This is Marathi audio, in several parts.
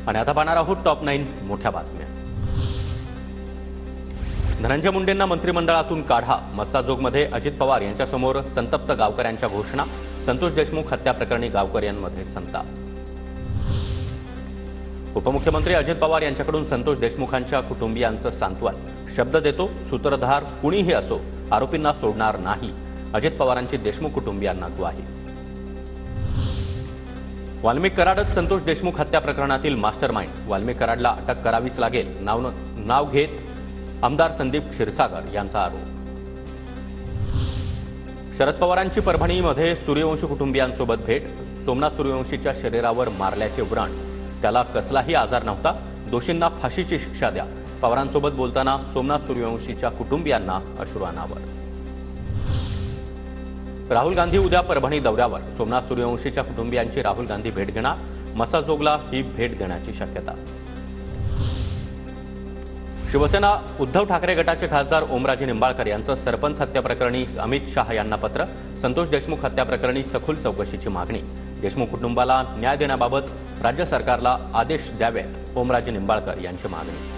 आणि आता पाहणार आहोत टॉप 9 मोठ्या बातम्या। धनंजय मुंडेंना मंत्रिमंडळातून काढा, मस्साजोगमध्ये अजित पवार यांच्यासमोर संतप्त गावकऱ्यांच्या घोषणा। संतोष देशमुख हत्या प्रकरणी गावकऱ्यांमध्ये संताप। उपमुख्यमंत्री अजित पवार यांच्याकडून संतोष देशमुखांच्या कुटुंबियांचं सांत्वन। शब्द देतो, सूत्रधार कुणीही असो आरोपींना सोडणार नाही, अजित पवारांची देशमुख कुटुंबियांना ग्वाही। वाल्मिक कराडच संतोष देशमुख हत्या प्रकरणातील मास्टरमाइंड, वाल्मिक कराडला अटक करावीच लागेल, नाव घेत आमदार संदीप क्षीरसागर यांचा आरोप। शरद पवारांची परभणीमध्ये सूर्यवंशी कुटुंबियांसोबत भेट। सोमनाथ सूर्यवंशीच्या शरीरावर मारल्याचे व्रण, त्याला कसलाही आजार नव्हता, दोषींना फाशीची शिक्षा द्या। पवारांसोबत बोलताना सोमनाथ सूर्यवंशीच्या कुटुंबियांना अश्रू अनावर। राहुल गांधी उद्या परभणी दौऱ्यावर, सोमनाथ सूर्यवंशीच्या कुटुंबियांची राहुल गांधी भेट घेणार। मस्साजोगला ही भेट देण्याची शक्यता। शिवसेना उद्धव ठाकरे गटाचे खासदार ओमराजे निंबाळकर यांचं सरपंच हत्या प्रकरणी अमित शाह यांना पत्र। संतोष देशमुख हत्या प्रकरणी सखोल चौकशीची मागणी। देशमुख कुटुंबाला न्याय देण्याबाबत राज्य सरकारला आदेश द्यावेत, ओमराजे निंबाळकर यांची मागणी।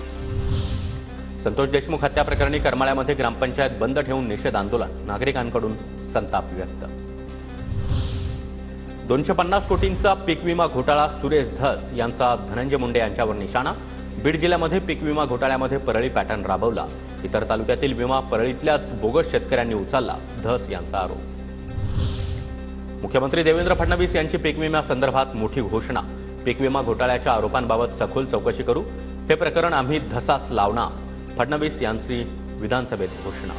संतोष देशमुख हत्या प्रकरणी करमाळ्यामध्ये ग्रामपंचायत बंद ठेवून निषेध आंदोलन, नागरिकांकडून संताप व्यक्त। 250 कोटींचा पीक विमा घोटाळा, सुरेश धस यांचा धनंजय मुंडे यांच्यावर निशाणा। बीड जिल्ह्यामध्ये पीक विमा घोटाळ्यामध्ये परळी पॅटर्न राबवला, इतर तालुक्यातील विमा परळीतल्याच बोगस शेतकऱ्यांनी उचलला, धस यांचा आरोप। मुख्यमंत्री देवेंद्र फडणवीस यांची पीक विम्यासंदर्भात मोठी घोषणा। पीक विमा घोटाळ्याच्या आरोपांबाबत सखोल चौकशी करू, हे प्रकरण आम्ही धसास लावणार, फडणवीस यांची विधानसभेत घोषणा।